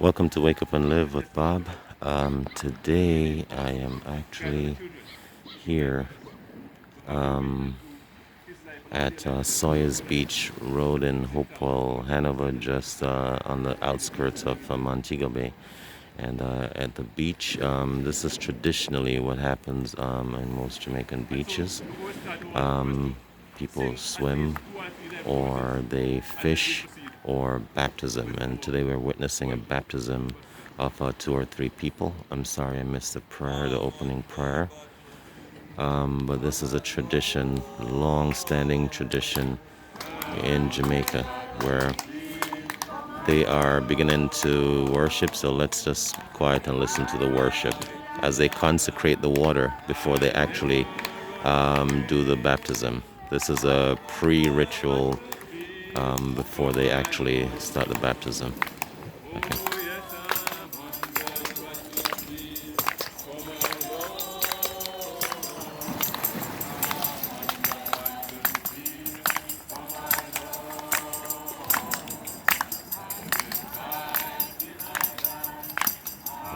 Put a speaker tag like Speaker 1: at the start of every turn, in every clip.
Speaker 1: Welcome to Wake Up and Live with Bob. Today I am actually here at Sawyers Beach Road in Hopewell, Hanover, just on the outskirts of Montego Bay. And at the beach, this is traditionally what happens in most Jamaican beaches. People swim or they fish or baptism. And today we're witnessing a baptism of two or three people. I'm sorry I missed the prayer, the opening prayer. But this is a tradition, long-standing tradition in Jamaica where they are beginning to worship. So let's just be quiet and listen to the worship as they consecrate the water before they actually do the baptism. This is a pre-ritual before they actually start the baptism. Okay.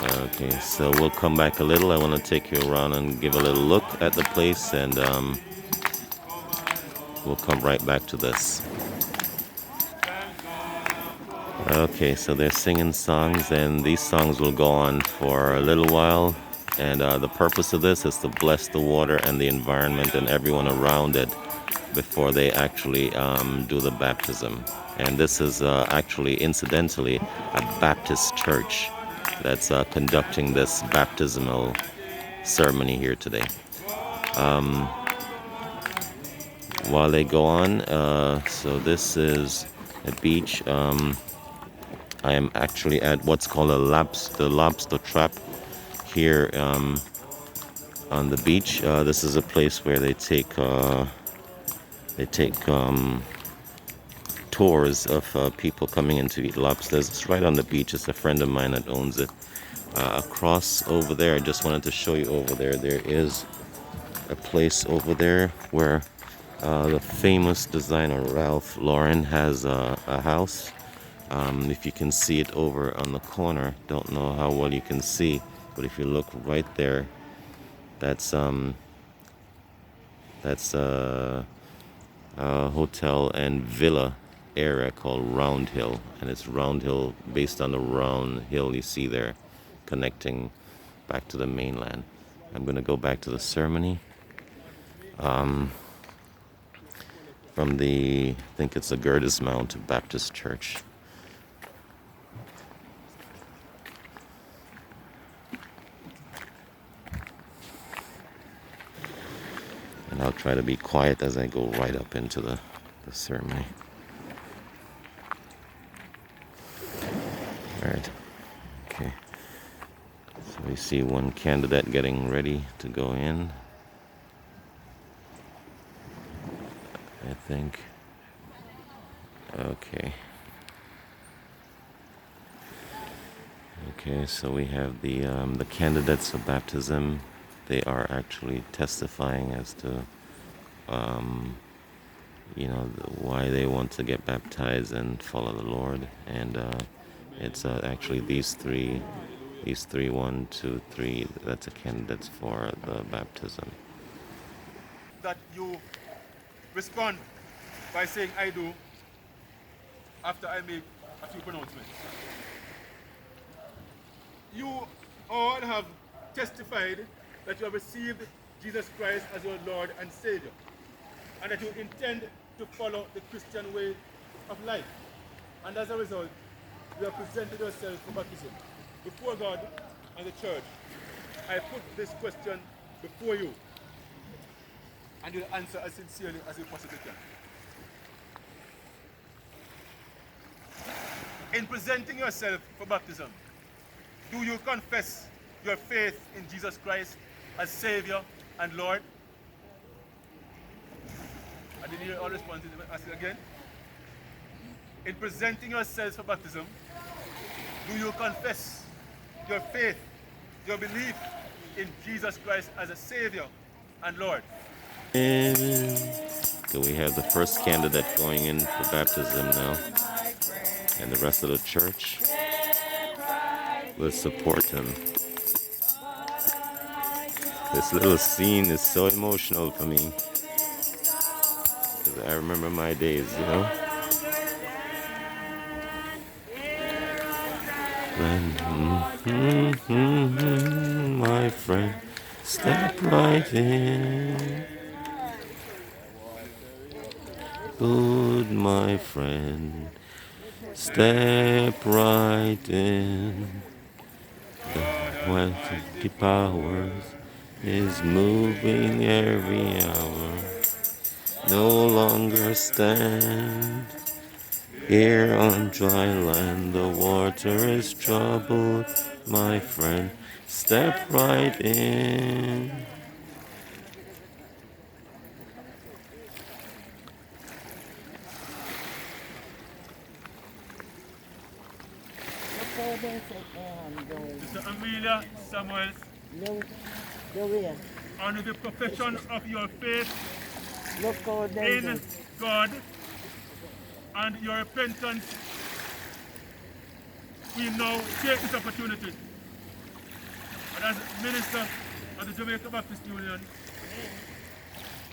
Speaker 1: Okay, so we'll come back a little. I want to take you around and give a little look at the place, and we'll come right back to this. Okay, so they're singing songs, and these songs will go on for a little while. And the purpose of this is to bless the water and the environment and everyone around it before they actually do the baptism. And this is actually, incidentally, a Baptist church that's conducting this baptismal ceremony here today. While they go on, so this is a beach. I am actually at what's called the lobster trap here on the beach. This is a place where they take tours of people coming in to eat lobsters. It's right on the beach. It's a friend of mine that owns it. Across over there, I just wanted to show you over there. There is a place over there where the famous designer Ralph Lauren has a house. If you can see it over on the corner, don't know how well you can see, but if you look right there, that's a hotel and villa area called Round Hill, and it's Round Hill based on the round hill you see there, connecting back to the mainland. I'm gonna go back to the ceremony. From I think it's the Gerdes Mount Baptist Church. And I'll try to be quiet as I go right up into the ceremony. Alright. Okay. So we see one candidate getting ready to go in, I think. Okay. Okay, so we have the candidates of baptism. They are actually testifying as to why they want to get baptized and follow the Lord. And it's actually these three, 1, 2, 3. That's the candidates for the baptism.
Speaker 2: That you respond by saying I do after I make a few pronouncements. You all have testified that you have received Jesus Christ as your Lord and Savior, and that you intend to follow the Christian way of life. And as a result, you have presented yourself for baptism. Before God and the church, I put this question before you, and you'll answer as sincerely as you possibly can. In presenting yourself for baptism, do you confess your faith in Jesus Christ as Savior and Lord? I didn't hear all responses. Ask it again. In presenting yourselves for baptism, do you confess your faith, your belief in Jesus Christ as a Savior and Lord?
Speaker 1: And so we have the first candidate going in for baptism now, and the rest of the church. Let's support him. This little scene is so emotional for me because I remember my days, you know. My friend, step right in. Good, my friend, step right in. When the powers is moving every hour. No longer stand here on dry land. The water is troubled, my friend. Step right in.
Speaker 2: Sister Amelia Samuels, under the profession of your faith in God and your repentance, we now take this opportunity and as minister of the Jamaica Baptist Union,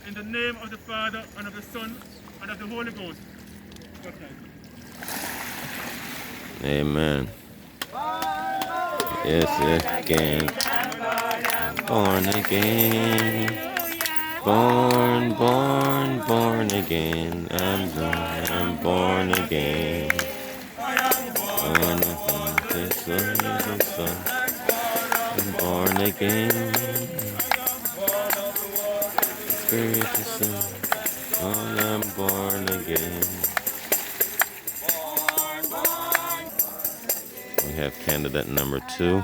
Speaker 2: in the name of the Father and of the Son and of the Holy Ghost.
Speaker 1: Amen. Yes, again. Born again. Born again. I'm born again. Born again. The Son is the Son. I'm born again. Spirit is the Son. I'm born again. We have candidate number 2.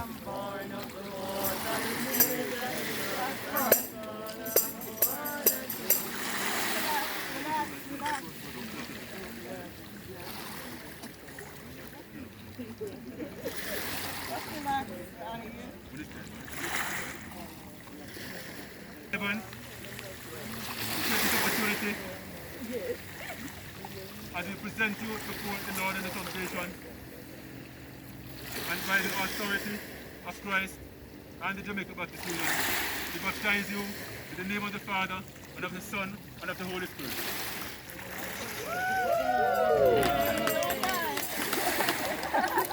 Speaker 2: Heaven, take this opportunity as we present you before the Lord and the congregation, and by the authority of Christ and the Jamaica Baptist Union, we baptize you in the name of the Father and of the Son and of the Holy Spirit.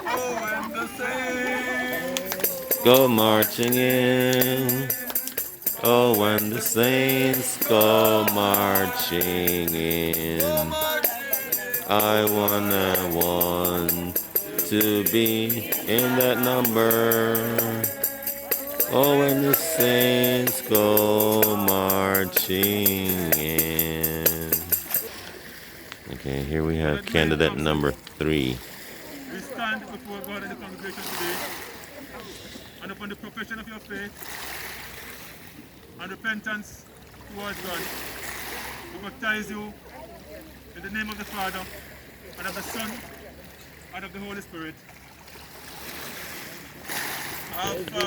Speaker 2: Oh, and the saints
Speaker 1: Go marching in. Oh, when the saints go marching in, I want to be in that number. Oh, when the saints go marching in. Okay, here we have candidate number 3.
Speaker 2: we stand before God and the congregation today, and upon the profession of your faith and repentance towards God, we baptize you in the name of the Father and of the Son and of the Holy Spirit.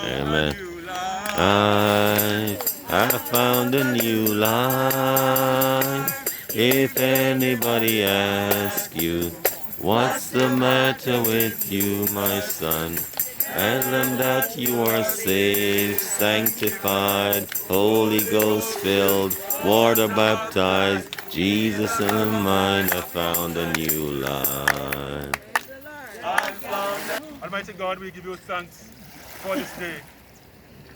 Speaker 1: Amen. I found a new life. If anybody asks you, what's the matter with you, my son? Tell them that you are saved, sanctified, Holy Ghost filled, water baptized, Jesus in my mind. I found a new life.
Speaker 2: Almighty God, we give you thanks for this day.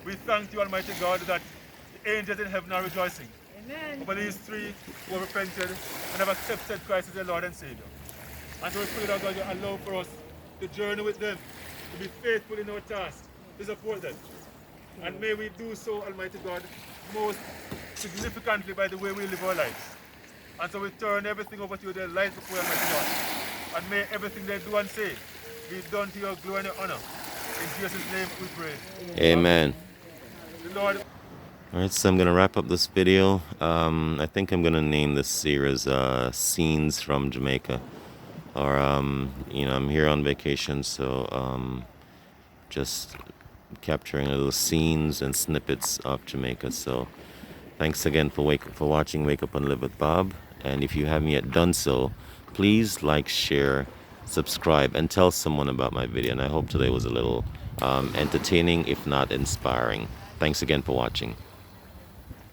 Speaker 2: We thank you, Almighty God, that the angels in heaven are rejoicing over these 3 who have repented and have accepted Christ as their Lord and Savior. And so we pray that God you allow for us to journey with them, to be faithful in our task, to support them. And may we do so, Almighty God, most significantly by the way we live our lives. And so we turn everything over to you, their lives before you, Almighty God. And may everything they do and say be done to your glory and your honor. In Jesus' name we pray.
Speaker 1: Amen.
Speaker 2: The Lord.
Speaker 1: Alright, so I'm going to wrap up this video. I think I'm going to name this series Scenes from Jamaica. Or, I'm here on vacation, so just capturing little scenes and snippets of Jamaica. So thanks again for watching Wake Up and Live with Bob. And if you haven't yet done so, please like, share, subscribe, and tell someone about my video. And I hope today was a little entertaining, if not inspiring. Thanks again for watching.